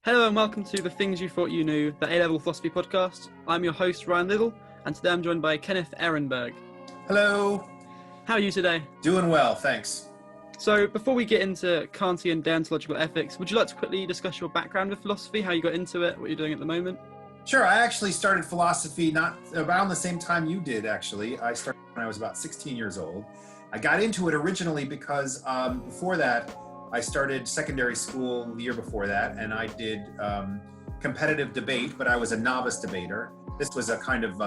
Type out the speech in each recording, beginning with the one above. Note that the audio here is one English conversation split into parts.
Hello and welcome to the Things You Thought You Knew, the A-Level Philosophy podcast. I'm your host, Ryan Little, and today I'm joined by Kenneth Ehrenberg. Hello. How are you today? Doing well, thanks. So before we get into Kantian Deontological Ethics, would you like to quickly discuss your background with philosophy, how you got into it, what you're doing at the moment? Sure, I actually started philosophy not around the same time you did, actually. I started when I was about 16 years old. I got into it originally because before that, I started secondary school the year before that, and I did competitive debate, but I was a novice debater. This was a kind of,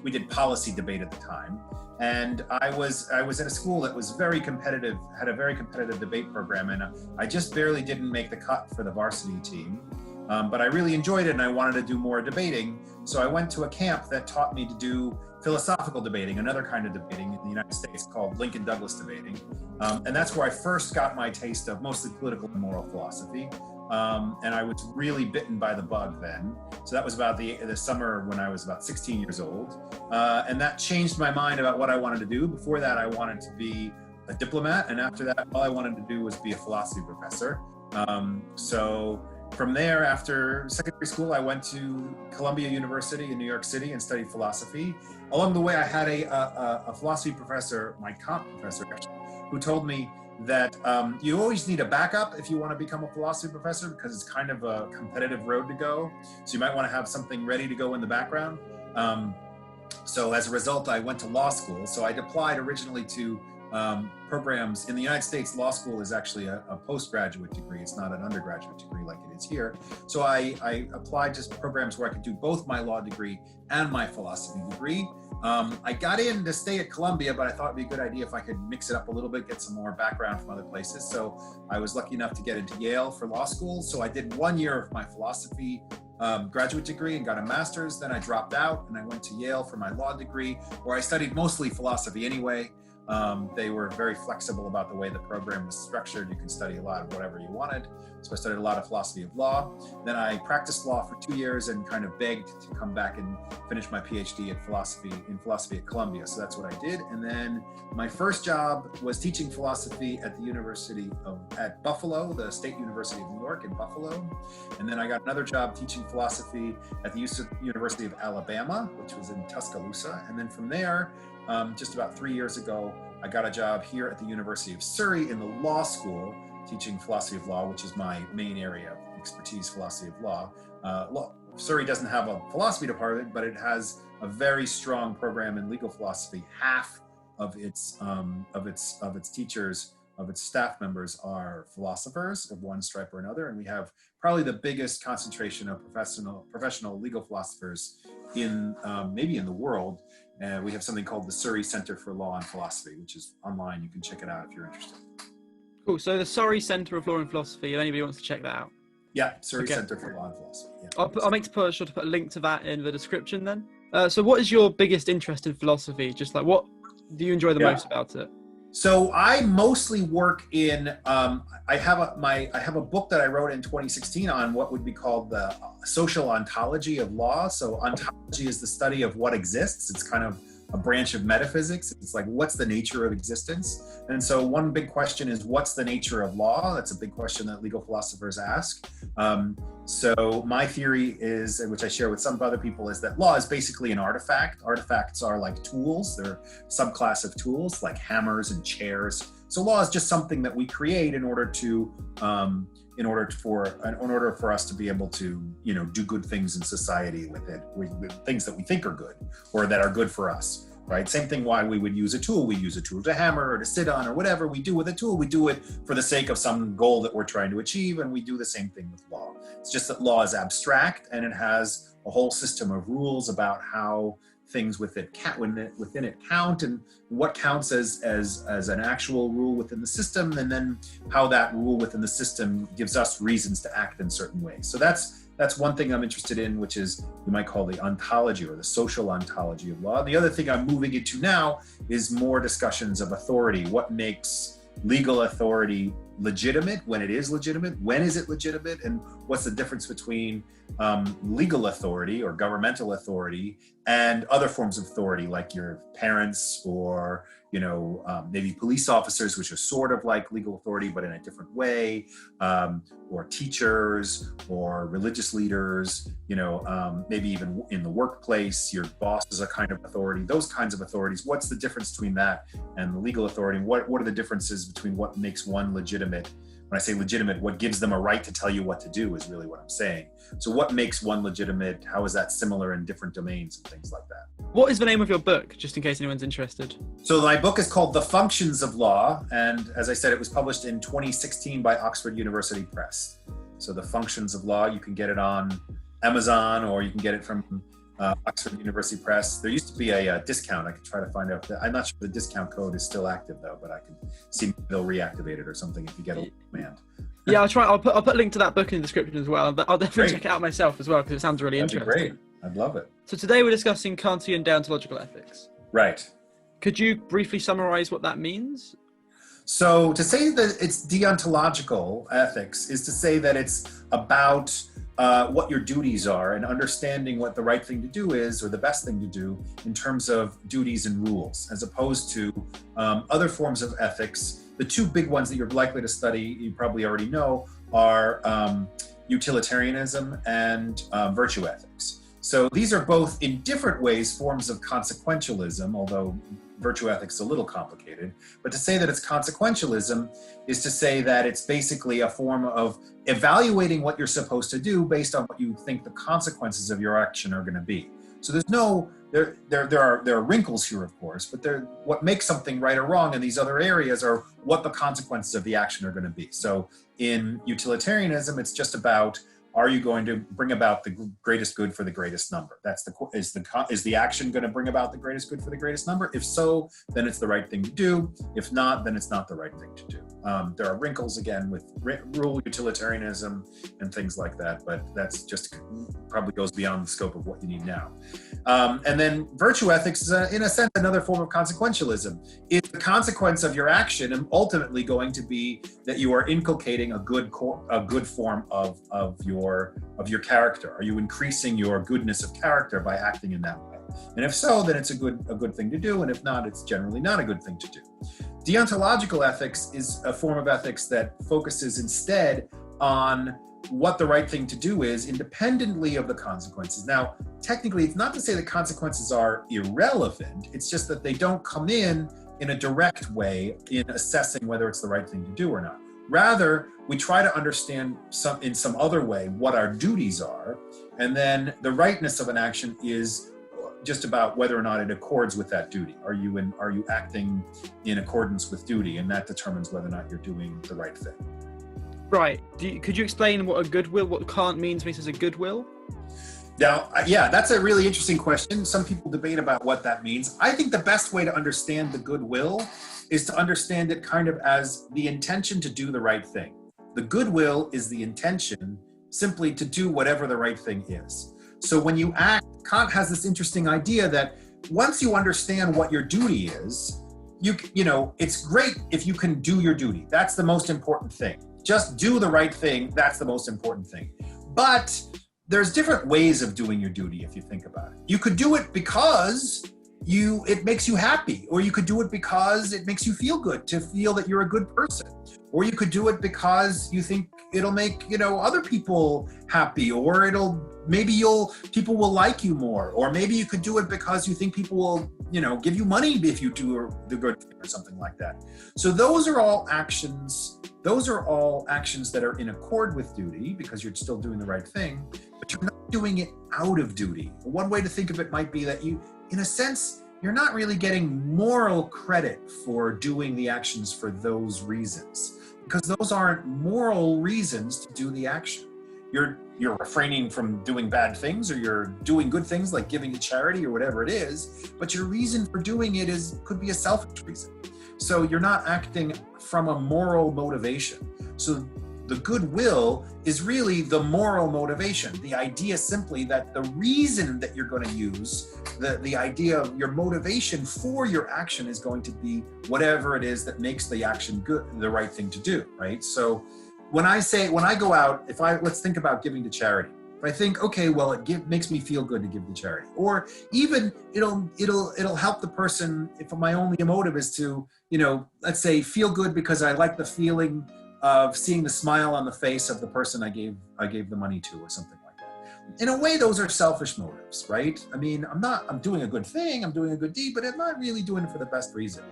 we did policy debate at the time. And I was in a school that was very competitive, had a very competitive debate program, and I just barely didn't make the cut for the varsity team. But I really enjoyed it and I wanted to do more debating. So I went to a camp that taught me to do philosophical debating, another kind of debating in the United States called Lincoln Douglas debating. And that's where I first got my taste of mostly political and moral philosophy. And I was really bitten by the bug then. So that was about the summer when I was about 16 years old. And that changed my mind about what I wanted to do. Before that, I wanted to be a diplomat. And after that, all I wanted to do was be a philosophy professor. So from there, after secondary school, I went to Columbia University in New York City and studied philosophy. Along the way, I had a philosophy professor, my Kant professor, actually, who told me that you always need a backup if you want to become a philosophy professor because it's kind of a competitive road to go. So you might want to have something ready to go in the background. So as a result, I went to law school. So I applied originally to programs in the United States. Law school is actually a postgraduate degree. It's not an undergraduate degree like it is here. So I applied to programs where I could do both my law degree and my philosophy degree. I got in to stay at Columbia, but I thought it'd be a good idea if I could mix it up a little bit, get some more background from other places. So I was lucky enough to get into Yale for law school. So I did 1 year of my philosophy graduate degree and got a master's. Then I dropped out and I went to Yale for my law degree, where I studied mostly philosophy anyway. They were very flexible about the way the program was structured. You could study a lot of whatever you wanted. So I studied a lot of philosophy of law. Then I practiced law for 2 years and kind of begged to come back and finish my PhD in philosophy at Columbia. So that's what I did. And then my first job was teaching philosophy at at Buffalo, the State University of New York in Buffalo. And then I got another job teaching philosophy at the University of Alabama, which was in Tuscaloosa. And then from there, just about 3 years ago, I got a job here at the University of Surrey in the law school, teaching philosophy of law, which is my main area of expertise, philosophy of law. Surrey doesn't have a philosophy department, but it has a very strong program in legal philosophy. Half of its teachers, of its staff members, are philosophers of one stripe or another, and we have probably the biggest concentration of professional legal philosophers maybe in the world. We have something called the Surrey Center for Law and Philosophy, which is online. You can check it out if you're interested. Cool, so the Surrey Center of Law and Philosophy, if anybody wants to check that out. Yeah, Surrey Center for Law and Philosophy. Yeah. I'll make sure to put a link to that in the description then. So what is your biggest interest in philosophy? Just like, what do you enjoy the most about it? So I mostly work in, I have a book that I wrote in 2016 on what would be called the social ontology of law. So ontology is the study of what exists. It's kind of a branch of metaphysics. It's like, what's the nature of existence? And so one big question is, what's the nature of law? That's a big question that legal philosophers ask. So my theory is, which I share with some other people, is that law is basically an artifact. Artifacts are like tools. They're a subclass of tools like hammers and chairs. So law is just something that we create in order for us to be able to, do good things in society with it, with things that we think are good or that are good for us. Right? Same thing why we would use a tool. We use a tool to hammer or to sit on or whatever we do with a tool. We do it for the sake of some goal that we're trying to achieve, and we do the same thing with law. It's just that law is abstract and it has a whole system of rules about how things within it count and what counts as an actual rule within the system, and then how that rule within the system gives us reasons to act in certain ways. So that's one thing I'm interested in, which is you might call the ontology or the social ontology of law. And the other thing I'm moving into now is more discussions of authority. What makes legal authority legitimate, when it is legitimate, when is it legitimate, and what's the difference between legal authority or governmental authority and other forms of authority like your parents or maybe police officers, which are sort of like legal authority, but in a different way, or teachers or religious leaders, maybe even in the workplace, your boss is a kind of authority, those kinds of authorities. What's the difference between that and the legal authority? What are the differences between what makes one legitimate? When I say legitimate, what gives them a right to tell you what to do is really what I'm saying. So what makes one legitimate? How is that similar in different domains and things like that? What is the name of your book, just in case anyone's interested? So my book is called The Functions of Law. And as I said, it was published in 2016 by Oxford University Press. So The Functions of Law, you can get it on Amazon, or you can get it from Oxford University Press. There used to be a discount. I could try to find out. I'm not sure the discount code is still active though, but I can see they'll reactivate it or something if you get a command. Yeah, I'll try. I'll put a link to that book in the description as well. But I'll definitely check it out myself as well, because it sounds really interesting. Great. I'd love it. So today we're discussing Kantian Deontological Ethics. Right. Could you briefly summarize what that means? So to say that it's deontological ethics is to say that it's about what your duties are and understanding what the right thing to do is, or the best thing to do in terms of duties and rules, as opposed to other forms of ethics. The two big ones that you're likely to study, you probably already know, are utilitarianism and virtue ethics. So these are both in different ways forms of consequentialism, although virtue ethics is a little complicated. But to say that it's consequentialism is to say that it's basically a form of evaluating what you're supposed to do based on what you think the consequences of your action are going to be. So there's no, there are wrinkles here, of course, but what makes something right or wrong in these other areas are what the consequences of the action are going to be. So in utilitarianism, it's just about, are you going to bring about the greatest good for the greatest number? Is the action going to bring about the greatest good for the greatest number? If so, then it's the right thing to do. If not, then it's not the right thing to do. There are wrinkles again with rule utilitarianism and things like that, but that's just probably goes beyond the scope of what you need now. And then virtue ethics is, in a sense, another form of consequentialism. Is the consequence of your action ultimately going to be that you are inculcating a good form of your character? Are you increasing your goodness of character by acting in that way? And if so, then it's a good thing to do. And if not, it's generally not a good thing to do. Deontological ethics is a form of ethics that focuses instead on what the right thing to do is independently of the consequences. Now, technically, it's not to say that consequences are irrelevant. It's just that they don't come in a direct way in assessing whether it's the right thing to do or not. Rather, we try to understand in some other way what our duties are, and then the rightness of an action is just about whether or not it accords with that duty. Are you acting in accordance with duty, and that determines whether or not you're doing the right thing. Right. Could you explain what Kant means when he says a goodwill? Now, yeah, that's a really interesting question. Some people debate about what that means. I think the best way to understand the goodwill is to understand it kind of as the intention to do the right thing. The goodwill is the intention simply to do whatever the right thing is. So when you act, Kant has this interesting idea that once you understand what your duty is, it's great if you can do your duty. That's the most important thing. Just do the right thing. That's the most important thing. But there's different ways of doing your duty if you think about it. You could do it because it makes you happy, or you could do it because it makes you feel good to feel that you're a good person, or you could do it because you think it'll make other people happy, or people will like you more, or maybe you could do it because you think people will give you money if you do the good thing or something like that. So those are all actions that are in accord with duty because you're still doing the right thing, but you're not doing it out of duty. One way to think of it might be that you, in a sense, you're not really getting moral credit for doing the actions for those reasons, because those aren't moral reasons to do the action. You're refraining from doing bad things, or you're doing good things like giving to charity or whatever it is, but your reason for doing it could be a selfish reason. So you're not acting from a moral motivation. So the goodwill is really the moral motivation. The idea simply that the reason that you're going to use, the idea of your motivation for your action is going to be whatever it is that makes the action good, the right thing to do, right? So when I go out, let's think about giving to charity. If I think, okay, well, makes me feel good to give to charity, or even it'll help the person if my only motive is to, let's say, feel good because I like the feeling of seeing the smile on the face of the person I gave the money to, or something like that. In a way, those are selfish motives, right? I mean, I'm doing a good thing, I'm doing a good deed, but I'm not really doing it for the best reason.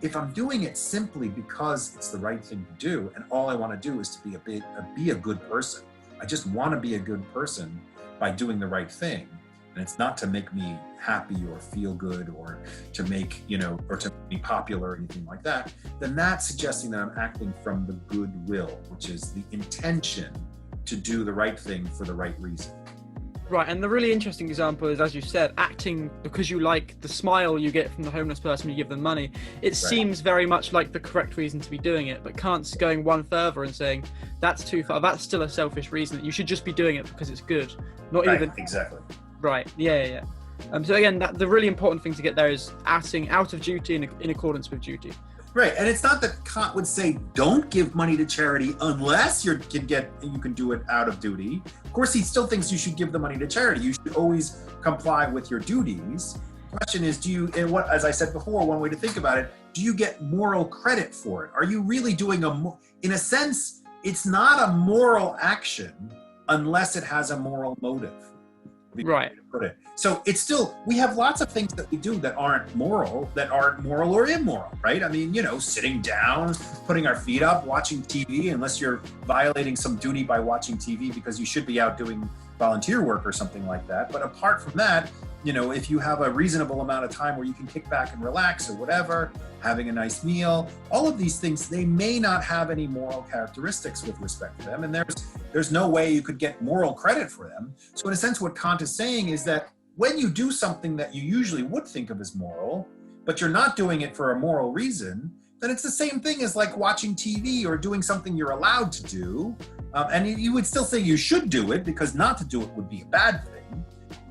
If I'm doing it simply because it's the right thing to do, and all I want to do is to be a good person, I just want to be a good person by doing the right thing, and it's not to make me happy or feel good or to make, or to be popular or anything like that, then that's suggesting that I'm acting from the goodwill, which is the intention to do the right thing for the right reason. Right, and the really interesting example is, as you said, acting because you like the smile you get from the homeless person when you give them money. It seems very much like the correct reason to be doing it, but Kant's going one further and saying that's too far. That's still a selfish reason. You should just be doing it because it's good, not even exactly. Right. Yeah. So again, the really important thing to get there is acting out of duty in accordance with duty. Right, and it's not that Kant would say don't give money to charity unless you can do it out of duty. Of course, he still thinks you should give the money to charity. You should always comply with your duties. The question is, as I said before, one way to think about it, do you get moral credit for it? Are you really doing in a sense, it's not a moral action unless it has a moral motive. Right. So it's still, we have lots of things that we do that aren't moral or immoral, right? I mean, sitting down, putting our feet up, watching TV, unless you're violating some duty by watching TV because you should be out doing volunteer work or something like that. But apart from that, if you have a reasonable amount of time where you can kick back and relax or whatever, having a nice meal, all of these things, they may not have any moral characteristics with respect to them. And there's no way you could get moral credit for them. So in a sense, what Kant is saying is that when you do something that you usually would think of as moral, but you're not doing it for a moral reason, then it's the same thing as like watching TV or doing something you're allowed to do. And you would still say you should do it because not to do it would be a bad thing,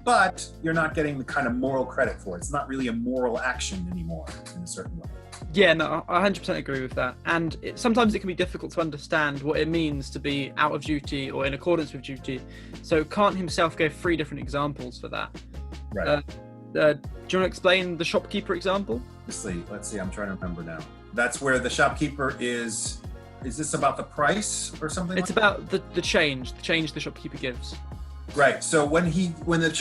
but you're not getting the kind of moral credit for it. It's not really a moral action anymore in a certain way. Yeah, no, I 100% agree with that. And sometimes it can be difficult to understand what it means to be out of duty or in accordance with duty. So Kant himself gave 3 different examples for that. Right. Do you want to explain the shopkeeper example? Let's see, I'm trying to remember now. That's where the shopkeeper is this about the price or something? It's about the change the shopkeeper gives. Right. So when the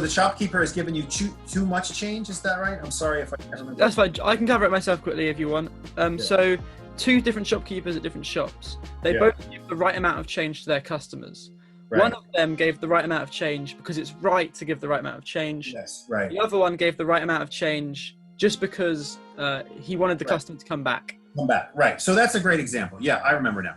shopkeeper has given you too much change, is that right? I'm sorry if I can't remember. That's fine. I can cover it myself quickly if you want. So 2 different shopkeepers at different shops. They both give the right amount of change to their customers. Right. One of them gave the right amount of change because it's right to give the right amount of change. Yes, right. The other one gave the right amount of change just because he wanted the customer to come back. Right. So that's a great example. Yeah, I remember now.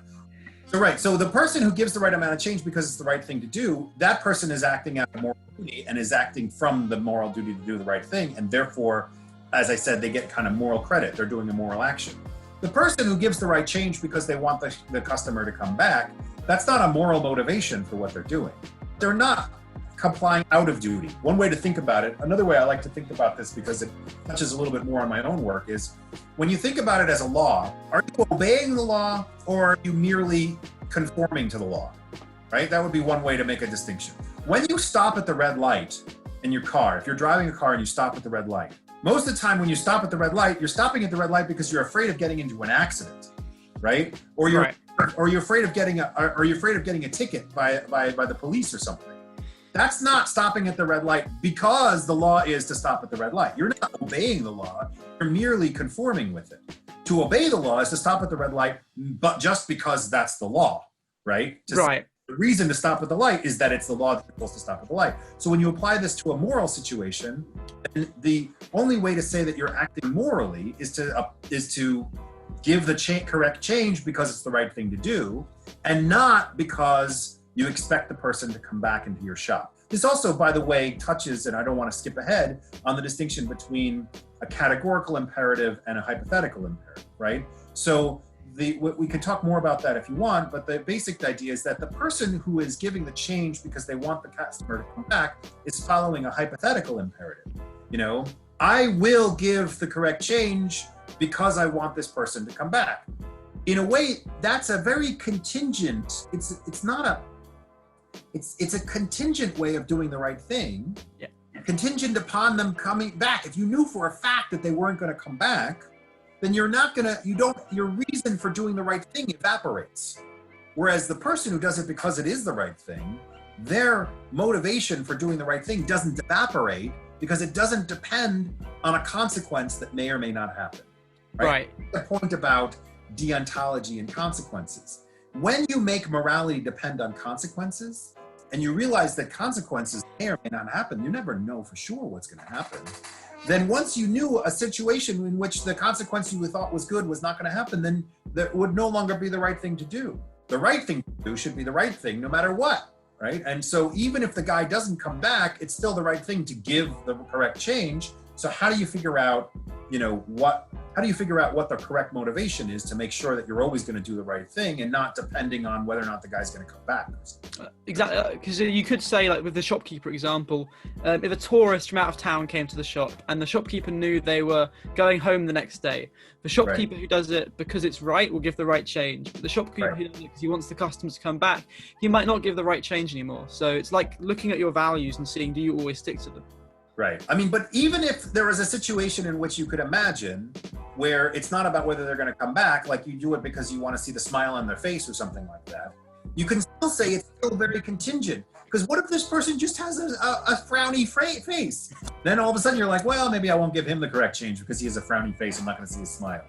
So the person who gives the right amount of change because it's the right thing to do, that person is acting out of moral duty and is acting from the moral duty to do the right thing. And therefore, as I said, they get kind of moral credit. They're doing a moral action. The person who gives the right change because they want the customer to come back, that's not a moral motivation for what they're doing. They're not complying out of duty. One way to think about it, another way I like to think about this because it touches a little bit more on my own work, is when you think about it as a law, are you obeying the law or are you merely conforming to the law? Right? That would be one way to make a distinction. When you stop at the red light in your car, if you're driving a car and you stop at the red light, most of the time when you stop at the red light, you're stopping at the red light because you're afraid of getting into an accident, right? Or you're afraid of getting a ticket by the police or something. That's not stopping at the red light because the law is to stop at the red light. You're not obeying the law, you're merely conforming with it. To obey the law is to stop at the red light, but just because that's the law, right? Right. The reason to stop at the light is that it's the law that's supposed to stop at the light. So when you apply this to a moral situation, the only way to say that you're acting morally is to give the correct change because it's the right thing to do, and not because you expect the person to come back into your shop. This also, by the way, touches, and I don't want to skip ahead, on the distinction between a categorical imperative and a hypothetical imperative, right? So we can talk more about that if you want, but the basic idea is that the person who is giving the change because they want the customer to come back is following a hypothetical imperative. I will give the correct change because I want this person to come back. In a way, that's a very contingent, it's not It's a contingent way of doing the right thing. Yeah. Contingent upon them coming back. If you knew for a fact that they weren't going to come back, then your reason for doing the right thing evaporates. Whereas the person who does it because it is the right thing, their motivation for doing the right thing doesn't evaporate because it doesn't depend on a consequence that may or may not happen. Right. The point about deontology and consequences. When you make morality depend on consequences, and you realize that consequences may or may not happen, you never know for sure what's going to happen. Then once you knew a situation in which the consequence you thought was good was not going to happen, then that would no longer be the right thing to do. The right thing to do should be the right thing no matter what, right? And so even if the guy doesn't come back, it's still the right thing to give the correct change. So how do you figure out, what the correct motivation is to make sure that you're always going to do the right thing and not depending on whether or not the guy's going to come back? Exactly, because you could say, like with the shopkeeper example, if a tourist from out of town came to the shop and the shopkeeper knew they were going home the next day, the shopkeeper who does it because it's right will give the right change, but the shopkeeper who does it because he wants the customers to come back, he might not give the right change anymore. So it's like looking at your values and seeing, do you always stick to them? Right. I mean, but even if there was a situation in which you could imagine where it's not about whether they're going to come back, like you do it because you want to see the smile on their face or something like that, you can still say it's still very contingent. Because what if this person just has a frowny face? Then all of a sudden you're like, well, maybe I won't give him the correct change because he has a frowny face. I'm not going to see a smile,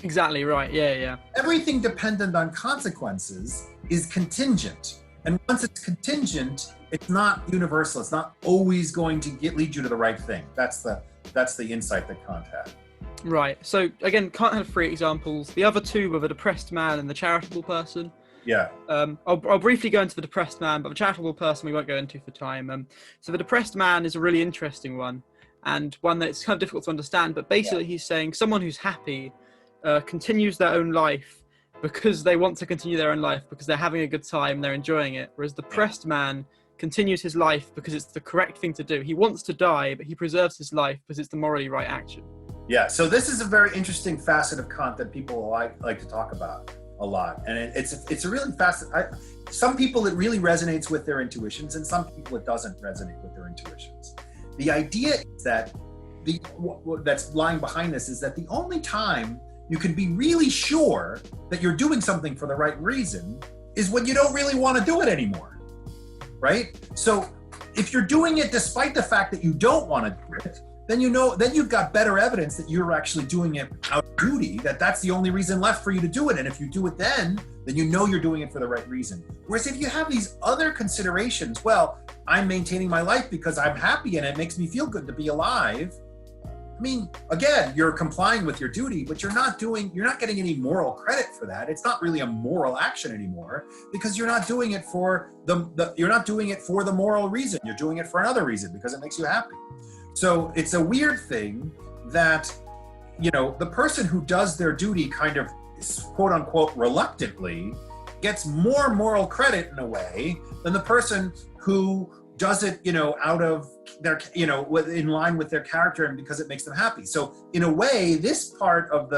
Exactly right. Yeah. Everything dependent on consequences is contingent. And once it's contingent, it's not universal. It's not always going to lead you to the right thing. That's the insight that Kant had. Right. So again, Kant had 3 examples. The other 2 were the depressed man and the charitable person. Yeah. I'll briefly go into the depressed man, but the charitable person we won't go into for time. So the depressed man is a really interesting one, and one that's kind of difficult to understand. But basically, he's saying someone who's happy continues their own life because they want to continue their own life, because they're having a good time, they're enjoying it. Whereas the depressed man continues his life because it's the correct thing to do. He wants to die, but he preserves his life because it's the morally right action. Yeah, so this is a very interesting facet of Kant that people like to talk about a lot. And it's a really some people it really resonates with their intuitions, and some people it doesn't resonate with their intuitions. The idea is that that's lying behind this is that the only time you can be really sure that you're doing something for the right reason is when you don't really want to do it anymore, right? So if you're doing it despite the fact that you don't want to do it, then you've got better evidence that you're actually doing it out of duty, that's the only reason left for you to do it. And if you do it then you're doing it for the right reason. Whereas if you have these other considerations, well, I'm maintaining my life because I'm happy and it makes me feel good to be alive. I mean, again, you're complying with your duty, but you're not getting any moral credit for that. It's not really a moral action anymore because you're not doing it for the moral reason. You're doing it for another reason because it makes you happy. So it's a weird thing that, the person who does their duty kind of quote unquote reluctantly gets more moral credit in a way than the person who does it, out of their, in line with their character and because it makes them happy. So in a way, this part of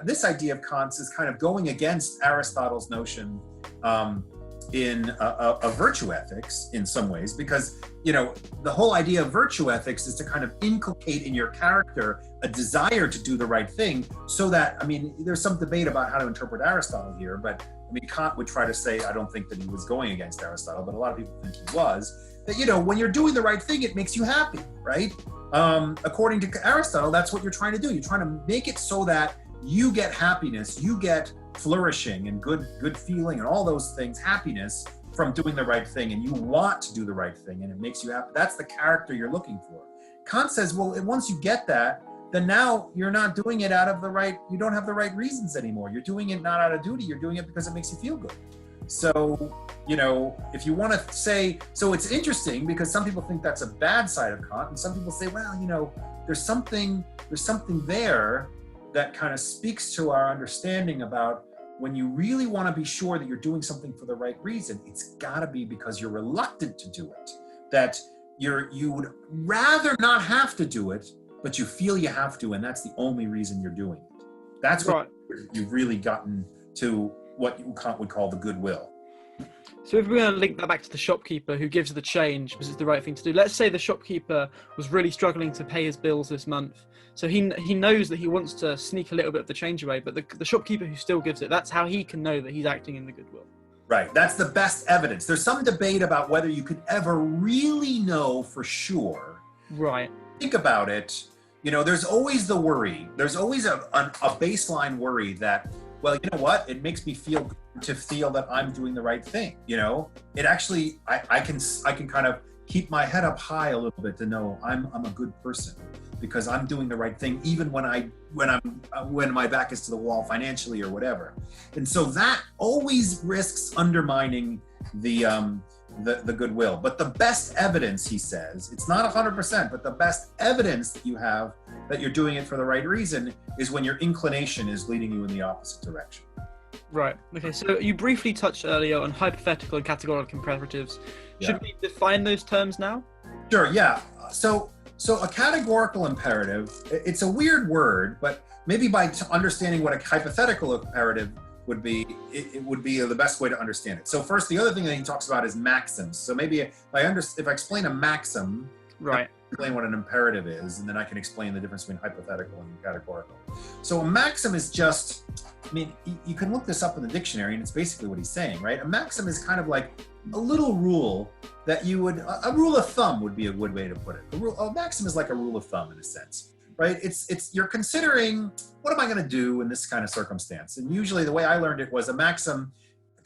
this idea of Kant's is kind of going against Aristotle's notion in a virtue ethics in some ways, because, the whole idea of virtue ethics is to kind of inculcate in your character a desire to do the right thing so that, there's some debate about how to interpret Aristotle here, but Kant would try to say, I don't think that he was going against Aristotle, but a lot of people think he was, that, when you're doing the right thing, it makes you happy, right? According to Aristotle, that's what you're trying to do. You're trying to make it so that you get happiness, you get flourishing and good feeling and all those things, happiness from doing the right thing, and you want to do the right thing and it makes you happy. That's the character you're looking for. Kant says, well, once you get that, then now you're not doing it you don't have the right reasons anymore. You're doing it not out of duty, you're doing it because it makes you feel good. So, if you want to say, so it's interesting because some people think that's a bad side of Kant, and some people say, well, there's something there that kind of speaks to our understanding about when you really want to be sure that you're doing something for the right reason, it's got to be because you're reluctant to do it. That you would rather not have to do it, but you feel you have to, and that's the only reason you're doing it. That's right. You've really gotten to what Kant would call the goodwill. So if we're going to link that back to the shopkeeper who gives the change because it's the right thing to do, let's say the shopkeeper was really struggling to pay his bills this month. So he knows that he wants to sneak a little bit of the change away, but the shopkeeper who still gives it, that's how he can know that he's acting in the goodwill. Right. That's the best evidence. There's some debate about whether you could ever really know for sure. Right. Think about it. You know, there's always the worry. There's always a baseline worry that, well, you know what? It makes me feel good to feel that I'm doing the right thing. You know, it actually, I can kind of keep my head up high a little bit to know I'm a good person because I'm doing the right thing, even when my back is to the wall financially or whatever. And so that always risks undermining the goodwill. But the best evidence, he says, it's not 100%, but the best evidence that you have that you're doing it for the right reason is when your inclination is leading you in the opposite direction. Right. Okay. So you briefly touched earlier on hypothetical and categorical imperatives. Should we define those terms now? Sure. Yeah. So a categorical imperative, it's a weird word, but maybe by understanding what a hypothetical imperative would be, it would be the best way to understand it. So first, the other thing that he talks about is maxims. So maybe if I explain a maxim, right, explain what an imperative is, and then I can explain the difference between hypothetical and categorical. So a maxim is just, I mean, you can look this up in the dictionary, and it's basically what he's saying, right? A maxim is kind of like a little rule that you would, a rule of thumb would be a good way to put it. A maxim is like a rule of thumb in a sense, right? It's you're considering, what am I going to do in this kind of circumstance? And usually the way I learned it was a maxim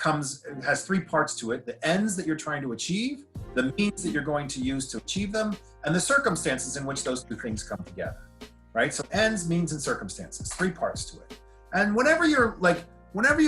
has three parts to it: the ends that you're trying to achieve, the means that you're going to use to achieve them, and the circumstances in which those two things come together, right? So ends, means, and circumstances, three parts to it. And whenever you're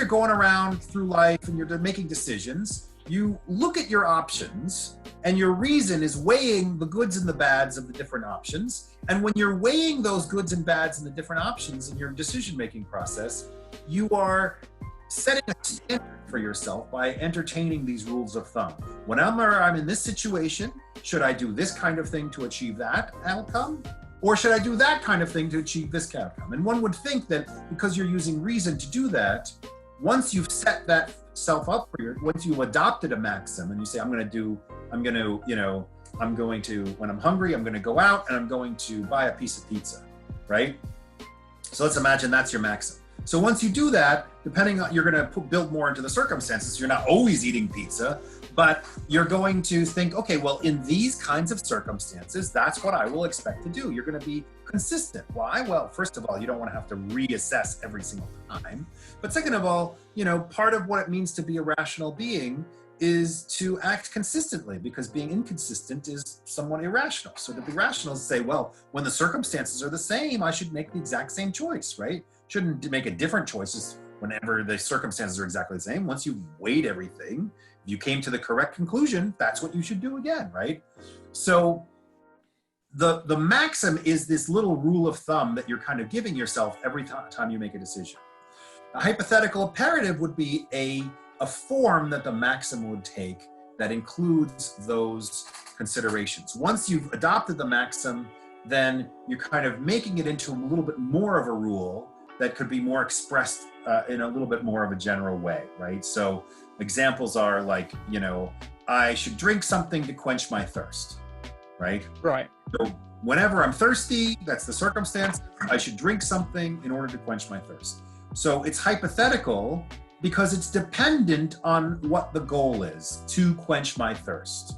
going around through life and you're making decisions, you look at your options, and your reason is weighing the goods and the bads of the different options. And when you're weighing those goods and bads and the different options in your decision-making process, you are setting a standard for yourself by entertaining these rules of thumb. Whenever I'm in this situation, should I do this kind of thing to achieve that outcome? Or should I do that kind of thing to achieve this outcome? And one would think that because you're using reason to do that, once you've set that self up once you've adopted a maxim and you say, when I'm hungry, I'm going to go out and I'm going to buy a piece of pizza, right? So let's imagine that's your maxim. So once you do that, depending on, you're going to build more into the circumstances. You're not always eating pizza, but you're going to think, okay, well, in these kinds of circumstances, that's what I will expect to do. You're going to be consistent. Why? Well, first of all, you don't want to have to reassess every single time. But second of all, part of what it means to be a rational being is to act consistently, because being inconsistent is somewhat irrational. So to be rational is to say, well, when the circumstances are the same, I should make the exact same choice, right? Shouldn't make a different choices whenever the circumstances are exactly the same. Once you've weighed everything, if you came to the correct conclusion, that's what you should do again, right? So the maxim is this little rule of thumb that you're kind of giving yourself every time you make a decision. A hypothetical imperative would be a form that the maxim would take that includes those considerations. Once you've adopted the maxim, then you're kind of making it into a little bit more of a rule that could be more expressed in a little bit more of a general way, right? So examples are like, I should drink something to quench my thirst, right? Right. So whenever I'm thirsty, that's the circumstance, I should drink something in order to quench my thirst. So it's hypothetical because it's dependent on what the goal is, to quench my thirst,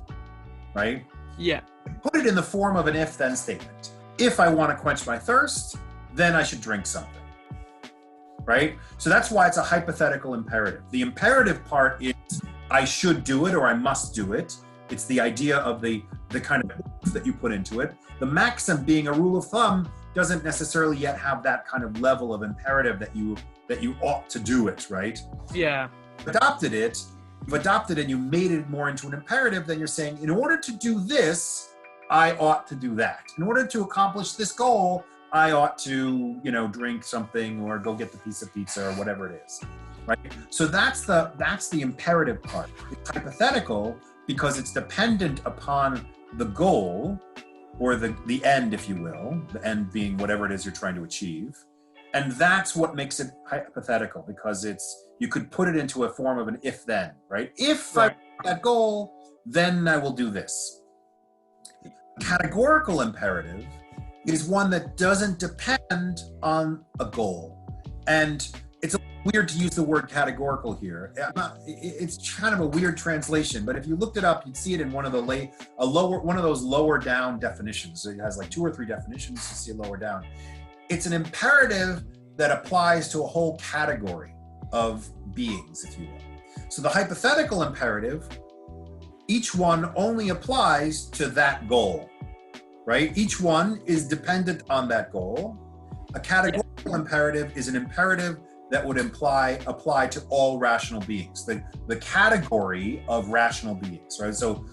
right? Yeah. Put it in the form of an if-then statement. If I want to quench my thirst, then I should drink something, right? So that's why it's a hypothetical imperative. The imperative part is I should do it or I must do it. It's the idea of the kind of that you put into it. The maxim, being a rule of thumb, doesn't necessarily yet have that kind of level of imperative that you ought to do it, right? Yeah. You've adopted it and you made it more into an imperative, then you're saying, in order to do this, I ought to do that. In order to accomplish this goal, I ought to, drink something or go get the piece of pizza or whatever it is, right? So that's the imperative part. It's hypothetical because it's dependent upon the goal, or the end, if you will, the end being whatever it is you're trying to achieve. And that's what makes it hypothetical, because you could put it into a form of an if-then, right? If I reach that goal, then I will do this. Categorical imperative is one that doesn't depend on a goal. And it's weird to use the word categorical here. It's kind of a weird translation, but if you looked it up, you'd see it in one of those lower down definitions. So it has like 2 or 3 definitions. You see it lower down. It's an imperative that applies to a whole category of beings, if you will. So the hypothetical imperative, each one only applies to that goal, right? Each one is dependent on that goal. A categorical imperative is an imperative that would apply to all rational beings, the category of rational beings, right? So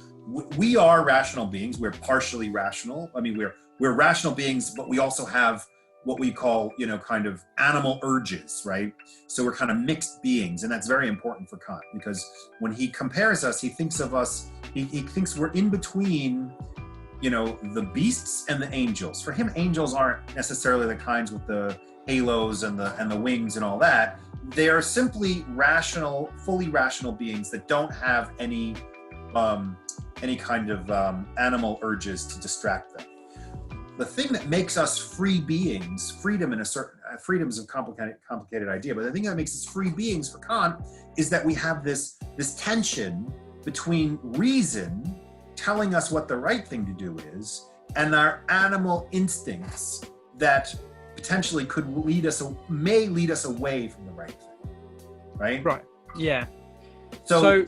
we are rational beings. We're partially rational. I mean, we're rational beings, but we also have what we call, kind of animal urges, right? So we're kind of mixed beings, and that's very important for Kant, because when he compares us, he thinks of us, he thinks we're in between, the beasts and the angels. For him, angels aren't necessarily the kinds with the halos and the wings and all that. They are simply rational, fully rational beings that don't have any kind of animal urges to distract them. The thing that makes us free beings, freedom is a complicated idea, but the thing that makes us free beings for Kant is that we have this tension between reason telling us what the right thing to do is, and our animal instincts that potentially may lead us away from the right thing, right? Right, yeah. So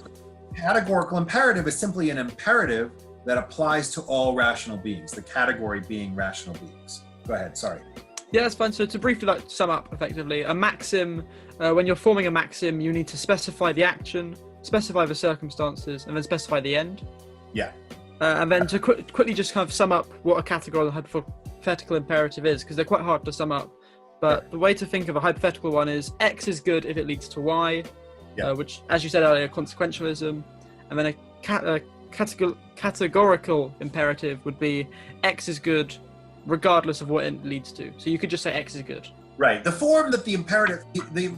categorical imperative is simply an imperative that applies to all rational beings, the category being rational beings. Go ahead, sorry. Yeah, that's fine. So to briefly sum up effectively, a maxim, when you're forming a maxim, you need to specify the action, specify the circumstances, and then specify the end. Yeah. And then to quickly just kind of sum up what a categorical and hypothetical imperative is, because they're quite hard to sum up. But the way to think of a hypothetical one is X is good if it leads to Y, which, as you said earlier, consequentialism. And then a categorical imperative would be X is good regardless of what it leads to. So you could just say X is good. Right. The form that the imperative, the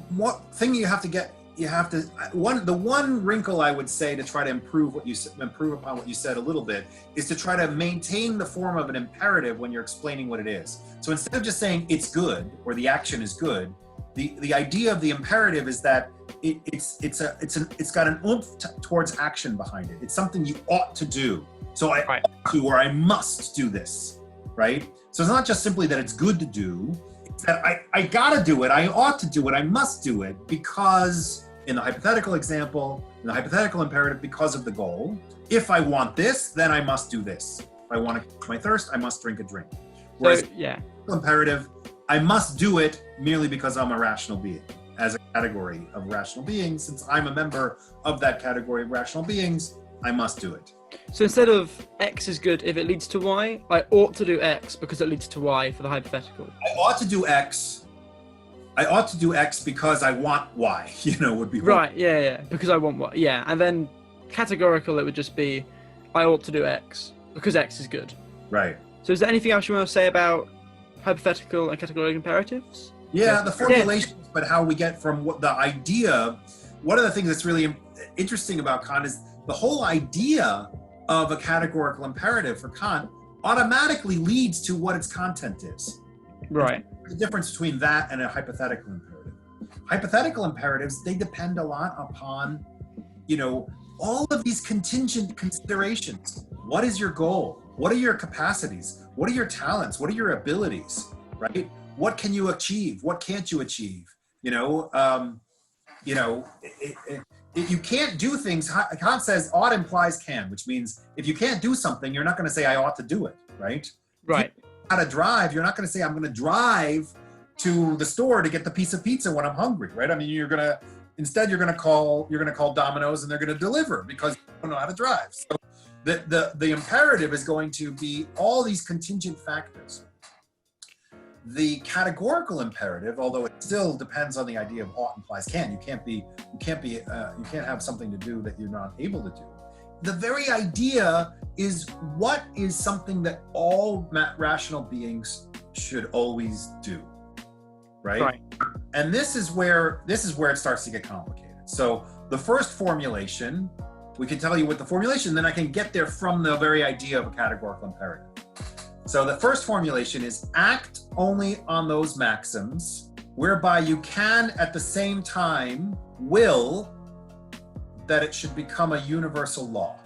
thing the one wrinkle I would say to try to improve upon what you said a little bit is to try to maintain the form of an imperative when you're explaining what it is. So instead of just saying it's good or the action is good, the idea of the imperative is that it's got an oomph towards action behind it. It's something you ought to do. So I ought to, or I must do this, right? So it's not just simply that it's good to do. It's that I gotta do it. I ought to do it. I must do it because, in the hypothetical example, in the hypothetical imperative, because of the goal. If I want this, then I must do this. If I want to quench my thirst, I must drink a drink. Whereas imperative, I must do it merely because I'm a rational being. As a category of rational beings, since I'm a member of that category of rational beings, I must do it. So instead of X is good if it leads to Y, I ought to do X because it leads to Y for the hypothetical. I ought to do X. I ought to do X because I want Y, would be right. Yeah, because I want Y. Yeah, and then categorical, it would just be I ought to do X because X is good. Right. So is there anything else you want to say about hypothetical and categorical imperatives? Yeah, the formulations, but how we get from what the idea. One of the things that's really interesting about Kant is the whole idea of a categorical imperative for Kant automatically leads to what its content is. Right. The difference between that and a hypothetical imperative. Hypothetical imperatives, they depend a lot upon, all of these contingent considerations. What is your goal? What are your capacities? What are your talents? What are your abilities? Right? What can you achieve? What can't you achieve? You can't do things. Kant says ought implies can, which means if you can't do something, you're not going to say I ought to do it, right? Right. If you know how to drive, you're not going to say I'm going to drive to the store to get the piece of pizza when I'm hungry, right? I mean, you're going to call Domino's and they're going to deliver because you don't know how to drive. So the imperative is going to be all these contingent factors. The categorical imperative, although it still depends on the idea of ought implies can. You can't have something to do that you're not able to do. The very idea is what is something that all rational beings should always do. right? And this is where it starts to get complicated. So the first formulation, we can tell you what the formulation, then I can get there from the very idea of a categorical imperative. So the first formulation is act only on those maxims whereby you can at the same time will that it should become a universal law,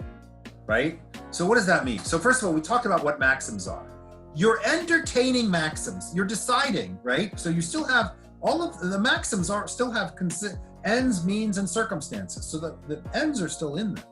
right? So what does that mean? So first of all, we talked about what maxims are. You're entertaining maxims, you're deciding, right? So you still have all of the maxims still have ends, means, and circumstances. So the ends are still in them,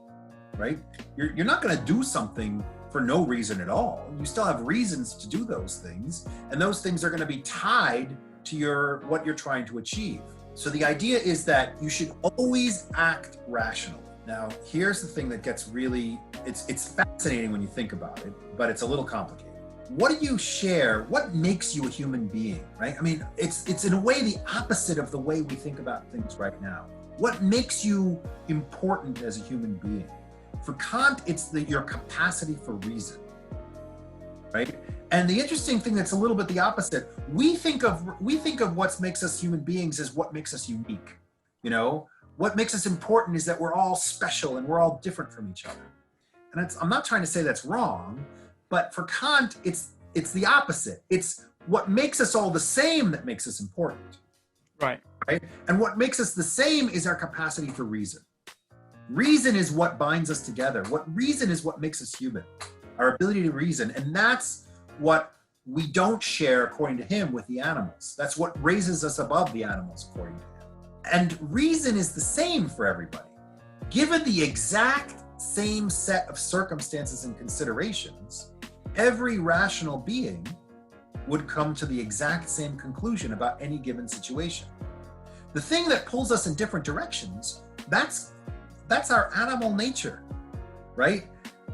right? You're not going to do something for no reason at all. You still have reasons to do those things, and those things are going to be tied to what you're trying to achieve. So the idea is that you should always act rationally. Now, here's the thing that gets really, it's fascinating when you think about it, but it's a little complicated. What do you share? What makes you a human being, right? I mean, it's in a way the opposite of the way we think about things right now. What makes you important as a human being? For Kant, it's your capacity for reason, right? And the interesting thing that's a little bit the opposite, we think of what makes us human beings as what makes us unique, you know? What makes us important is that we're all special and we're all different from each other. And I'm not trying to say that's wrong, but for Kant, it's the opposite. It's what makes us all the same that makes us important. Right. Right? And what makes us the same is our capacity for reason. Reason is what binds us together. Reason is what makes us human. Our ability to reason. And that's what we don't share, according to him, with the animals. That's what raises us above the animals, according to him. And reason is the same for everybody. Given the exact same set of circumstances and considerations, every rational being would come to the exact same conclusion about any given situation. The thing that pulls us in different directions, that's our animal nature, right?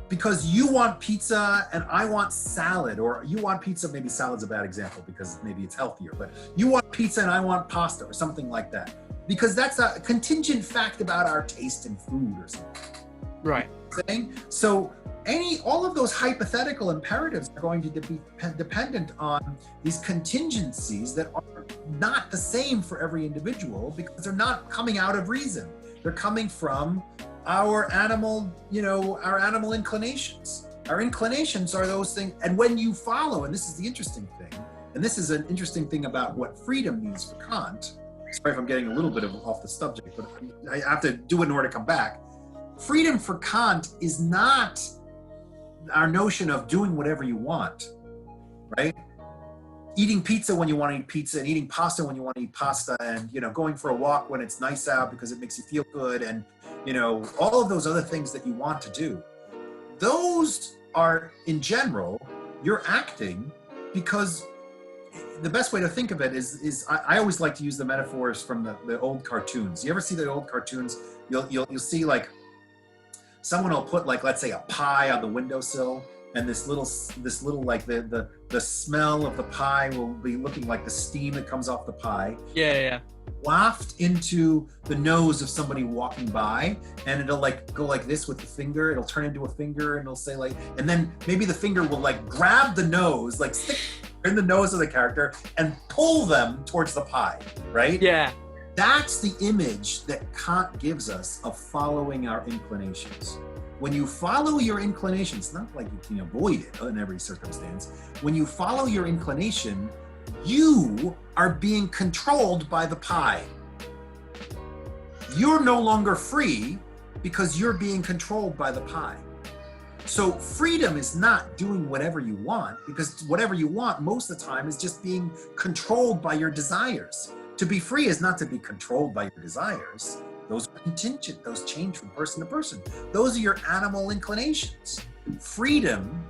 Because you want pizza and I want salad, or you want pizza, maybe salad's a bad example because maybe it's healthier, but you want pizza and I want pasta or something like that. Because that's a contingent fact about our taste in food or something. Right. So all of those hypothetical imperatives are going to be dependent on these contingencies that are not the same for every individual, because they're not coming out of reason. They're coming from our animal inclinations. Our inclinations are those things. And when you follow, and this is the interesting thing, and this is an interesting thing about what freedom means for Kant. Sorry if I'm getting a little bit off the subject, but I have to do it in order to come back. Freedom for Kant is not our notion of doing whatever you want, right? Eating pizza when you want to eat pizza, and eating pasta when you want to eat pasta, and going for a walk when it's nice out because it makes you feel good, and all of those other things that you want to do. Those are, in general, you're acting because the best way to think of it is I always like to use the metaphors from the old cartoons. You ever see the old cartoons? You'll see like someone will put like, let's say, a pie on the windowsill, and this little like the smell of the pie will be looking like the steam that comes off the pie. Yeah. Waft into the nose of somebody walking by, and it'll like go like this with the finger. It'll turn into a finger, and it'll say like, and then maybe the finger will like grab the nose, like stick in the nose of the character and pull them towards the pie, right? Yeah. That's the image that Kant gives us of following our inclinations. When you follow your inclinations, not like you can avoid it in every circumstance. When you follow your inclination, you are being controlled by the pie. You're no longer free because you're being controlled by the pie. So freedom is not doing whatever you want, because whatever you want most of the time is just being controlled by your desires. To be free is not to be controlled by your desires. Those are contingent, those change from person to person. Those are your animal inclinations. Freedom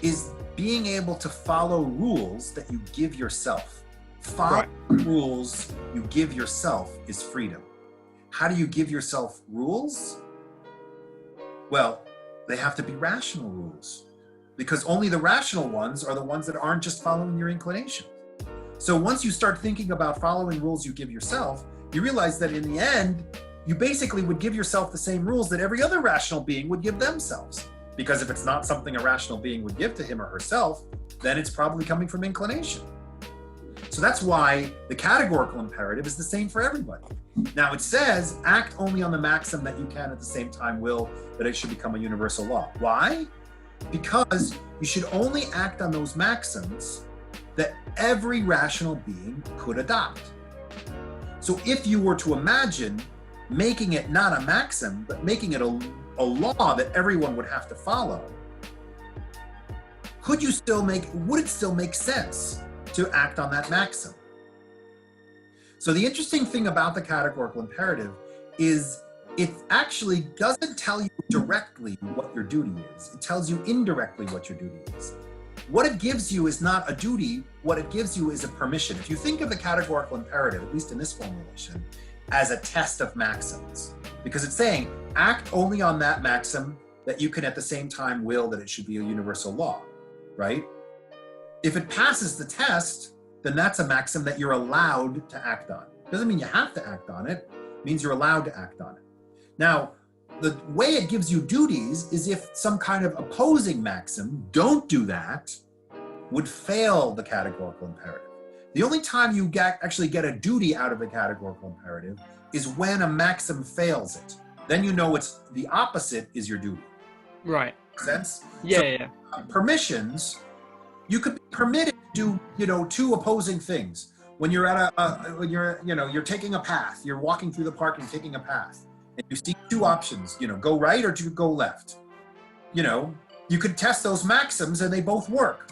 is being able to follow rules that you give yourself. Following rules you give yourself is freedom. How do you give yourself rules? Well, they have to be rational rules, because only the rational ones are the ones that aren't just following your inclination. So once you start thinking about following rules you give yourself, you realize that in the end, you basically would give yourself the same rules that every other rational being would give themselves. Because if it's not something a rational being would give to him or herself, then it's probably coming from inclination. So that's why the categorical imperative is the same for everybody. Now it says, act only on the maxim that you can at the same time will that it should become a universal law. Why? Because you should only act on those maxims that every rational being could adopt. So if you were to imagine making it not a maxim, but making it a law that everyone would have to follow, would it still make sense to act on that maxim? So the interesting thing about the categorical imperative is it actually doesn't tell you directly what your duty is. It tells you indirectly what your duty is. What it gives you is not a duty, what it gives you is a permission. If you think of the categorical imperative, at least in this formulation, as a test of maxims, because it's saying, act only on that maxim that you can at the same time will that it should be a universal law, right? If it passes the test, then that's a maxim that you're allowed to act on. Doesn't mean you have to act on it, it means you're allowed to act on it. Now, the way it gives you duties is if some kind of opposing maxim, don't do that, would fail the categorical imperative. The only time you actually get a duty out of the categorical imperative is when a maxim fails it. Then you know it's the opposite is your duty. Right. Make sense? Yeah, so, yeah. Permissions, you could be permitted to do, two opposing things. When you're at you're taking a path, you're walking through the park and taking a path, and you see two options, go right or to go left. You could test those maxims and they both work.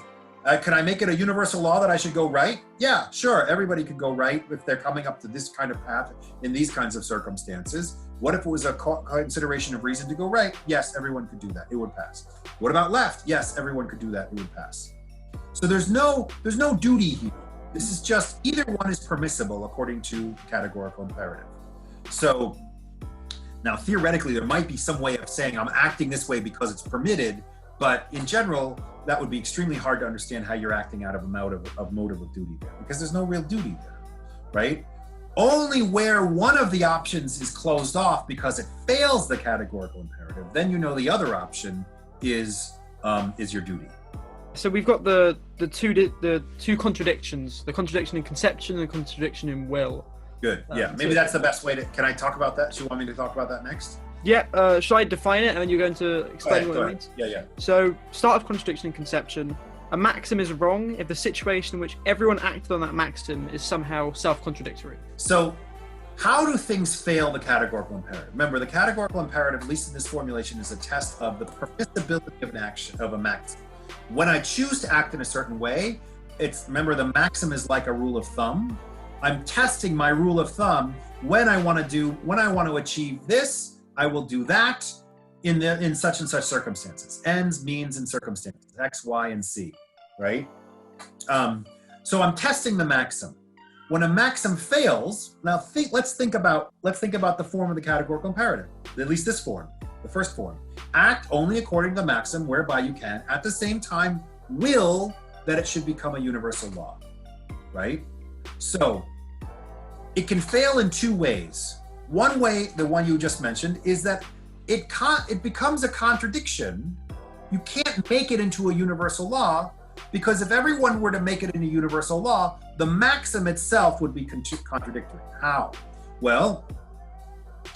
Can I make it a universal law that I should go right? Yeah, sure. Everybody could go right if they're coming up to this kind of path in these kinds of circumstances. What if it was a consideration of reason to go right? Yes, everyone could do that. It would pass. What about left? Yes, everyone could do that. It would pass. So there's no duty here. This is just either one is permissible according to categorical imperative. So now theoretically, there might be some way of saying I'm acting this way because it's permitted, but in general, that would be extremely hard to understand how you're acting out of a motive of duty there, because there's no real duty there, right? Only where one of the options is closed off because it fails the categorical imperative, then the other option is your duty. So we've got the two contradictions: the contradiction in conception and the contradiction in will. Good. Yeah. Maybe that's the best way to. Can I talk about that? Do you want me to talk about that next? Yeah, should I define it and then you're going to explain what it means? Yeah. So, start of contradiction and conception. A maxim is wrong if the situation in which everyone acted on that maxim is somehow self-contradictory. So, how do things fail the categorical imperative? Remember, the categorical imperative, at least in this formulation, is a test of the permissibility of an action, of a maxim. When I choose to act in a certain way, remember the maxim is like a rule of thumb. I'm testing my rule of thumb when I want to achieve this, I will do that in such and such circumstances. Ends, means, and circumstances. X, Y, and Z, right? So I'm testing the maxim. When a maxim fails, now let's think about the form of the categorical imperative. At least this form, the first form. Act only according to the maxim whereby you can, at the same time, will that it should become a universal law, right? So it can fail in two ways. One way, the one you just mentioned, is that it becomes a contradiction. You can't make it into a universal law, because if everyone were to make it into a universal law, the maxim itself would be contradictory. How? Well,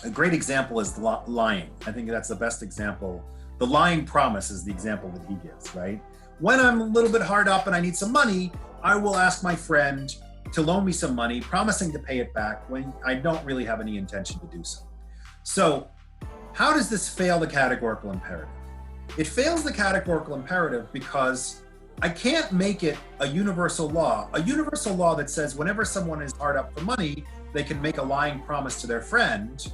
a great example is lying. I think that's the best example. The lying promise is the example that he gives, right? When I'm a little bit hard up and I need some money, I will ask my friend to loan me some money, promising to pay it back when I don't really have any intention to do so. So how does this fail the categorical imperative? It fails the categorical imperative because I can't make it a universal law that says whenever someone is hard up for money, they can make a lying promise to their friend.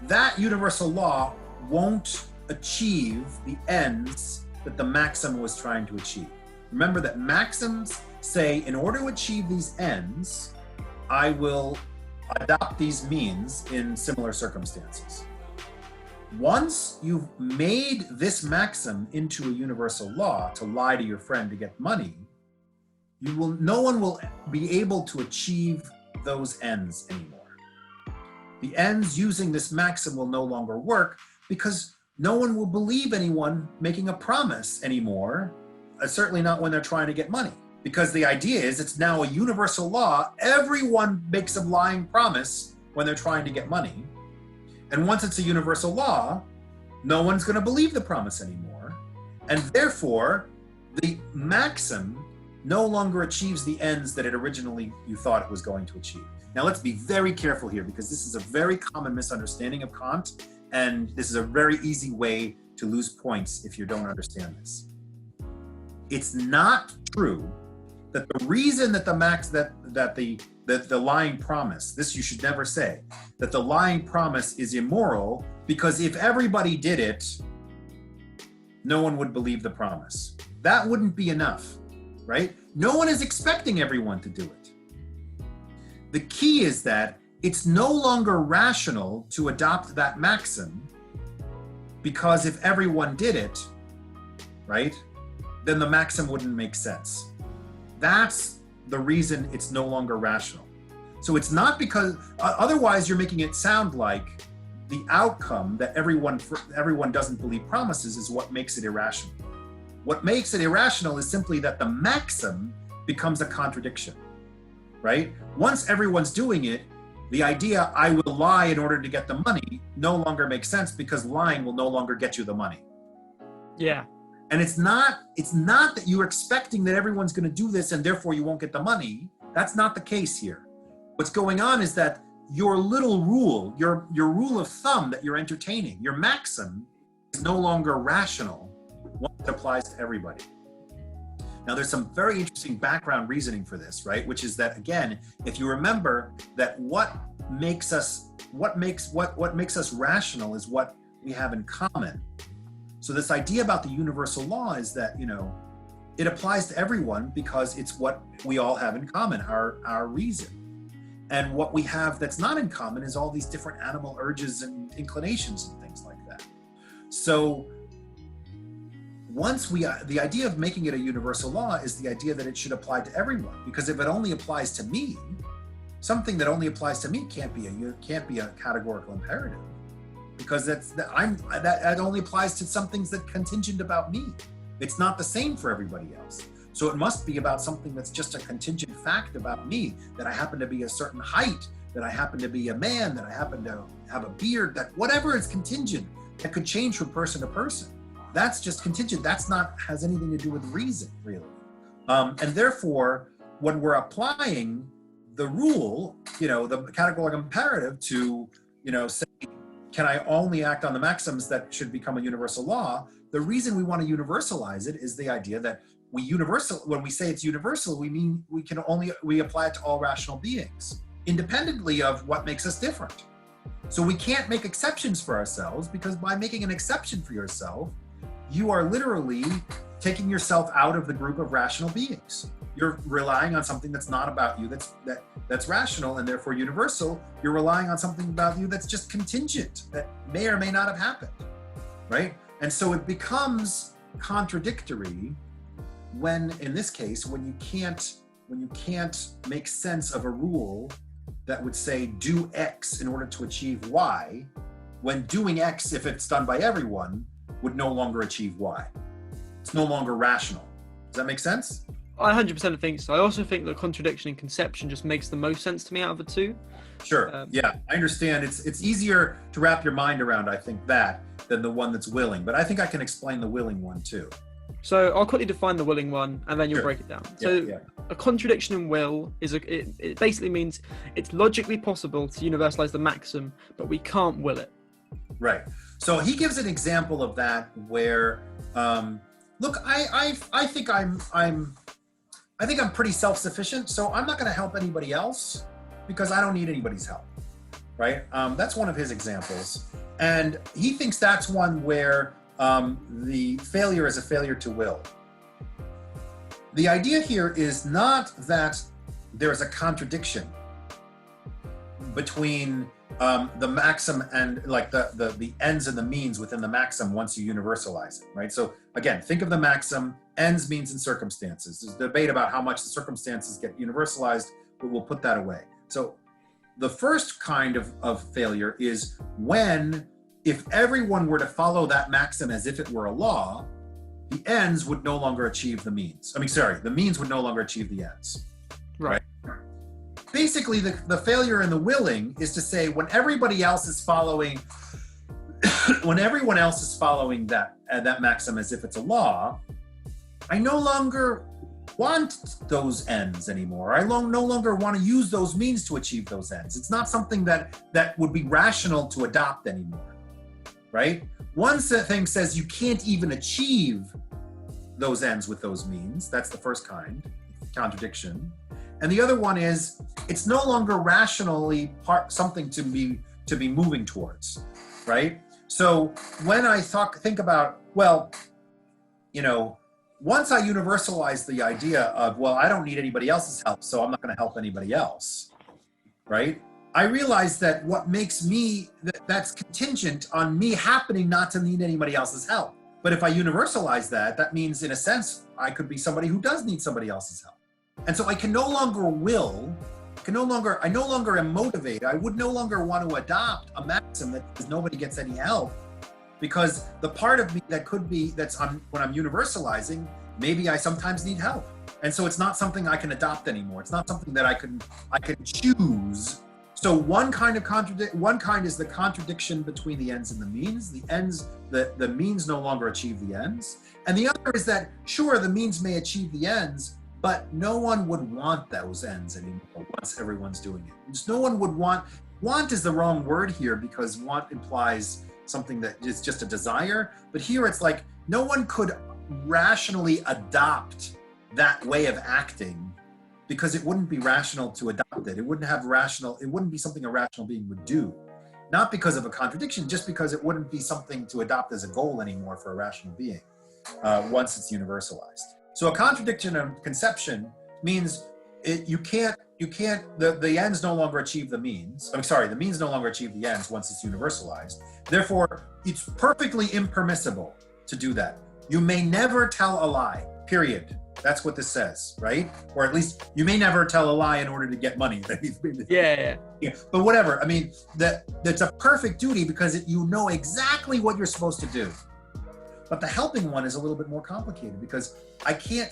That universal law won't achieve the ends that the maxim was trying to achieve. Remember that maxims say, in order to achieve these ends, I will adopt these means in similar circumstances. Once you've made this maxim into a universal law to lie to your friend to get money, no one will be able to achieve those ends anymore. The ends using this maxim will no longer work because no one will believe anyone making a promise anymore, certainly not when they're trying to get money. because the idea is it's now a universal law. Everyone makes a lying promise when they're trying to get money. And once it's a universal law, no one's going to believe the promise anymore. And therefore, the maxim no longer achieves the ends that it originally you thought it was going to achieve. Now let's be very careful here, because this is a very common misunderstanding of Kant, and this is a very easy way to lose points if you don't understand this. It's not true that the reason that the lying promise, this you should never say, that the lying promise is immoral, because if everybody did it, no one would believe the promise. That wouldn't be enough, right? No one is expecting everyone to do it. The key is that it's no longer rational to adopt that maxim, because if everyone did it, right, then the maxim wouldn't make sense. That's the reason it's no longer rational. So it's not because, otherwise you're making it sound like the outcome that everyone doesn't believe promises is what makes it irrational. What makes it irrational is simply that the maxim becomes a contradiction, right? Once everyone's doing it, the idea I will lie in order to get the money no longer makes sense, because lying will no longer get you the money. Yeah. And it's not that you're expecting that everyone's going to do this and therefore you won't get the money. That's not the case here. What's going on is that your little rule, your rule of thumb that you're entertaining, your maxim, is no longer rational once it applies to everybody. Now there's some very interesting background reasoning for this, right? Which is that, again, if you remember that what makes us rational is what we have in common. So this idea about the universal law is that, it applies to everyone because it's what we all have in common, our reason. And what we have that's not in common is all these different animal urges and inclinations and things like that. So the idea of making it a universal law is the idea that it should apply to everyone, because if it only applies to me, something that only applies to me can't be a categorical imperative, because that only applies to some things that contingent about me. It's not the same for everybody else. So it must be about something that's just a contingent fact about me, that I happen to be a certain height, that I happen to be a man, that I happen to have a beard, that whatever is contingent, that could change from person to person. That's just contingent. That's not has anything to do with reason, really. And therefore, when we're applying the rule, the categorical imperative to, say, can I only act on the maxims that should become a universal law? The reason we want to universalize it is the idea that when we say it's universal, we mean we apply it to all rational beings, independently of what makes us different. So we can't make exceptions for ourselves, because by making an exception for yourself, you are literally taking yourself out of the group of rational beings. You're relying on something that's not about you, that's rational and therefore universal. You're relying on something about you that's just contingent, that may or may not have happened, right? And so it becomes contradictory when, in this case, when you can't make sense of a rule that would say do X in order to achieve Y, when doing X, if it's done by everyone, would no longer achieve Y. It's no longer rational. Does that make sense? I 100% think so. I also think the contradiction in conception just makes the most sense to me out of the two. Sure. Yeah, I understand. It's easier to wrap your mind around, I think, that than the one that's willing. But I think I can explain the willing one too. So I'll quickly define the willing one, and then you'll Sure. break it down. So Yeah. a contradiction in will is it basically means it's logically possible to universalize the maxim, but we can't will it. Right. So he gives an example of that where, look, I think I'm pretty self-sufficient, so I'm not going to help anybody else because I don't need anybody's help. Right. That's one of his examples, and he thinks that's one where the failure is a failure to will. The idea here is not that there's a contradiction between the maxim and like the ends and the means within the maxim once you universalize it, right? So again, think of the maxim, ends, means, and circumstances. There's a debate about how much the circumstances get universalized, but we'll put that away. So the first kind of failure is if everyone were to follow that maxim as if it were a law, the ends would no longer achieve the means. The means would no longer achieve the ends. Right. Basically, the failure in the willing is to say when everybody else is following, when everyone else is following that maxim as if it's a law, I no longer want those ends anymore. I no longer want to use those means to achieve those ends. It's not something that would be rational to adopt anymore, right? One thing says you can't even achieve those ends with those means. That's the first kind, contradiction. And the other one is it's no longer rationally something to be moving towards, right? So when I think about, well, once I universalize the idea of, well, I don't need anybody else's help, so I'm not going to help anybody else, right? I realize that what makes me, that's contingent on me happening not to need anybody else's help. But if I universalize that, that means in a sense, I could be somebody who does need somebody else's help. And so I can no longer I no longer am motivated. I would no longer want to adopt a maxim that says nobody gets any help, because the part of me that could be, when I'm universalizing, maybe I sometimes need help. And so it's not something I can adopt anymore. It's not something that I can choose. So one kind is the contradiction between the ends and the means. The means no longer achieve the ends. And the other is that, sure, the means may achieve the ends, but no one would want those ends anymore once everyone's doing it. Just no one would want is the wrong word here, because want implies something that is just a desire. But here it's like no one could rationally adopt that way of acting, because it wouldn't be rational to adopt it. It wouldn't be something a rational being would do. Not because of a contradiction, just because it wouldn't be something to adopt as a goal anymore for a rational being once it's universalized. So a contradiction of conception means the ends no longer achieve the means. The means no longer achieve the ends once it's universalized. Therefore, it's perfectly impermissible to do that. You may never tell a lie, period. That's what this says, right? Or at least you may never tell a lie in order to get money. Yeah. But whatever. I mean, that's a perfect duty because you know exactly what you're supposed to do. But the helping one is a little bit more complicated, because I can't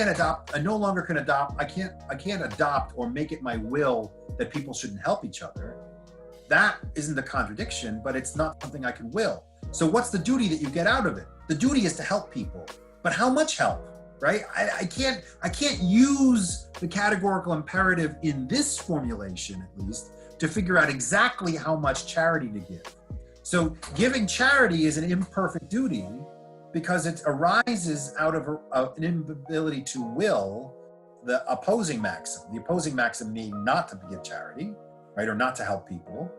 adopt or make it my will that people shouldn't help each other. That isn't a contradiction, but it's not something I can will. So what's the duty that you get out of it? The duty is to help people. But how much help, right? I can't use the categorical imperative in this formulation, at least, to figure out exactly how much charity to give. So giving charity is an imperfect duty because it arises out of an inability to will the opposing maxim. The opposing maxim being not to give charity, right, or not to help people.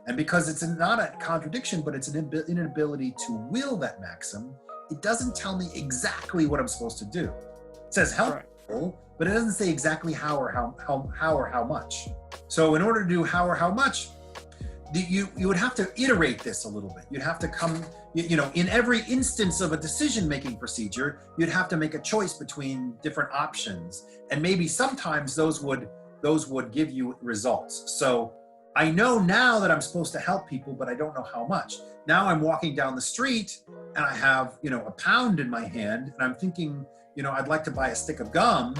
And because it's not a contradiction, but it's an inability to will that maxim, it doesn't tell me exactly what I'm supposed to do. It says help people, but it doesn't say exactly how or how much. So in order to do how or how much, you would have to iterate this a little bit. You'd have to come, in every instance of a decision-making procedure, you'd have to make a choice between different options. And maybe sometimes those would give you results. So I know now that I'm supposed to help people, but I don't know how much. Now I'm walking down the street and I have, a pound in my hand, and I'm thinking, I'd like to buy a stick of gum,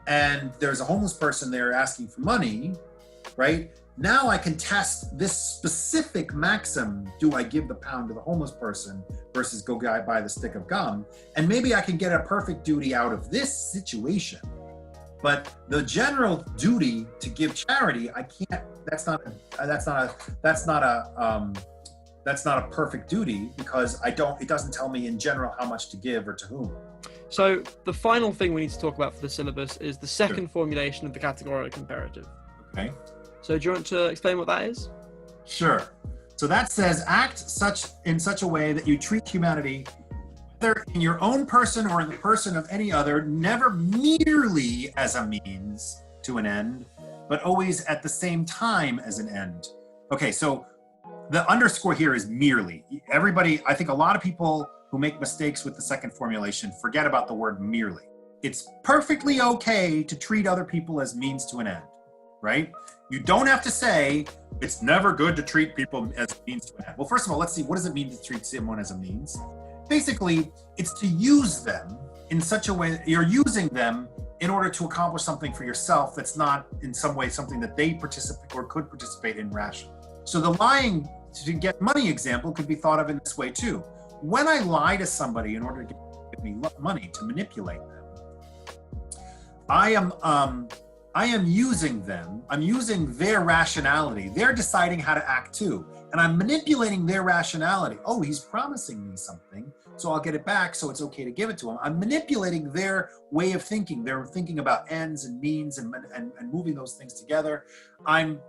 and there's a homeless person there asking for money, right? Now I can test this specific maxim. Do I give the pound to the homeless person versus go buy the stick of gum? And maybe I can get a perfect duty out of this situation. But the general duty to give charity, I can't. That's not a perfect duty, because it doesn't tell me in general how much to give or to whom. So the final thing we need to talk about for the syllabus is the second formulation of the categorical imperative. Okay. So do you want to explain what that is? Sure. So that says, act in such a way that you treat humanity, whether in your own person or in the person of any other, never merely as a means to an end, but always at the same time as an end. Okay, so the underscore here is merely. I think a lot of people who make mistakes with the second formulation forget about the word merely. It's perfectly okay to treat other people as means to an end, right? You don't have to say it's never good to treat people as means to an end. Well, first of all, let's see, what does it mean to treat someone as a means? basically, it's to use them in such a way that you're using them in order to accomplish something for yourself that's not in some way something that they participate or could participate in rationally. So the lying to get money example could be thought of in this way too. When I lie to somebody in order to give me money, to manipulate them, I am using them. I'm using their rationality. They're deciding how to act too. And I'm manipulating their rationality. Oh, he's promising me something, so I'll get it back, so it's okay to give it to him. I'm manipulating their way of thinking. They're thinking about ends and means and moving those things together. I'm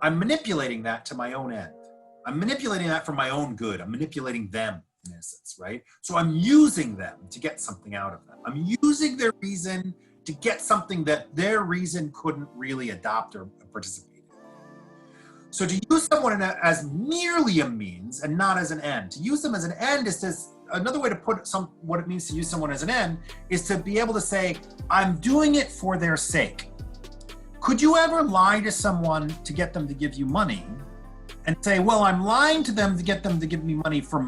manipulating that to my own end. I'm manipulating that for my own good. I'm manipulating them, in essence, right? So I'm using them to get something out of them. I'm using their reason to get something that their reason couldn't really adopt or participate in. So to use someone as merely a means and not as an end. To use them as an end is to, another way to put what it means to use someone as an end is to be able to say, I'm doing it for their sake. Could you ever lie to someone to get them to give you money and say, well, I'm lying to them to get them to give me money for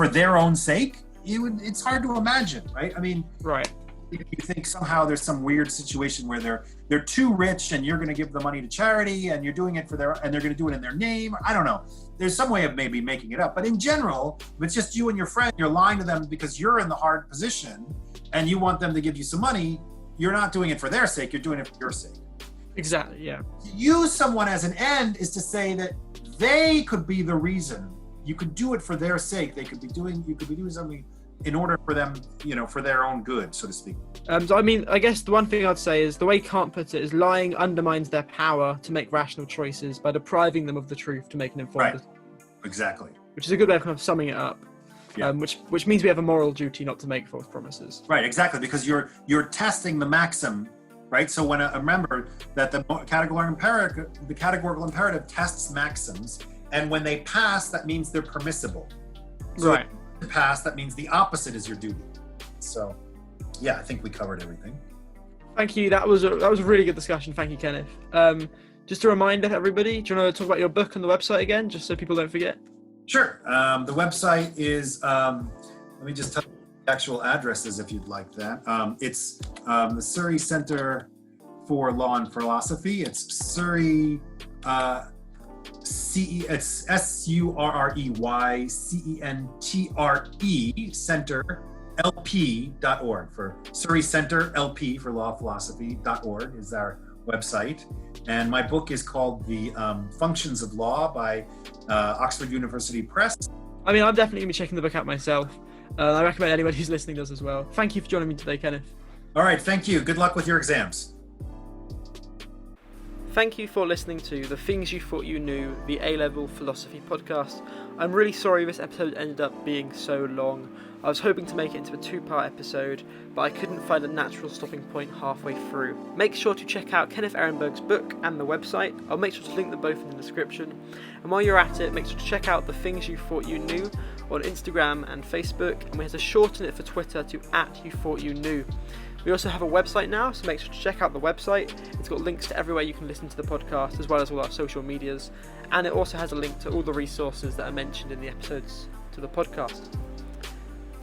their own sake? It's hard to imagine, right? I mean, right. You think somehow there's some weird situation where they're too rich and you're going to give the money to charity and you're doing it for and they're going to do it in their name. I don't know. There's some way of maybe making it up. But in general, if it's just you and your friend, you're lying to them because you're in the hard position and you want them to give you some money. You're not doing it for their sake. You're doing it for your sake. Exactly. Yeah. To use someone as an end is to say that they could be the reason. You could do it for their sake. You could be doing something in order for them, for their own good, so to speak. So I mean, I guess the one thing I'd say is the way Kant puts it is lying undermines their power to make rational choices by depriving them of the truth to make an informed decision. Exactly. Which is a good way of kind of summing it up. Yeah. Which means we have a moral duty not to make false promises. Right, exactly, because you're testing the maxim, right? So when remember that the categorical imperative tests maxims, and when they pass, that means they're permissible. So right. Pass, that means the opposite is your duty. So yeah, I think we covered everything. Thank you. That was a really good discussion. Thank you, Kenneth. Just a reminder to everybody, do you want to talk about your book on the website again, just so people don't forget? Sure. The website is let me just tell you the actual addresses if you'd like that. It's the Surrey Center for Law and Philosophy. It's Surrey it's SURREYCENTRE Center LP.org for Surrey Center LP for Law Philosophy.org is our website. And my book is called The Functions of Law by Oxford University Press. I mean, I'm definitely going to be checking the book out myself. I recommend anybody who's listening does as well. Thank you for joining me today, Kenneth. All right, thank you. Good luck with your exams. Thank you for listening to The Things You Thought You Knew, the A-Level Philosophy podcast. I'm really sorry this episode ended up being so long. I was hoping to make it into a 2-part episode, but I couldn't find a natural stopping point halfway through. Make sure to check out Kenneth Ehrenberg's book and the website. I'll make sure to link them both in the description. And while you're at it, make sure to check out The Things You Thought You Knew on Instagram and Facebook, and we had to shorten it for Twitter to @YouThoughtYouKnew. We also have a website now, so make sure to check out the website. It's got links to everywhere you can listen to the podcast, as well as all our social medias, and it also has a link to all the resources that are mentioned in the episodes to the podcast.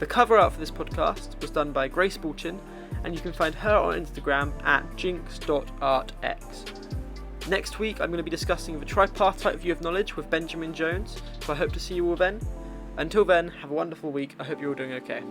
The cover art for this podcast was done by Grace Bulchin, and you can find her on Instagram @jinx.artx. Next week, I'm going to be discussing the tripartite view of knowledge with Benjamin Jones, so I hope to see you all then. Until then, have a wonderful week. I hope you're all doing okay.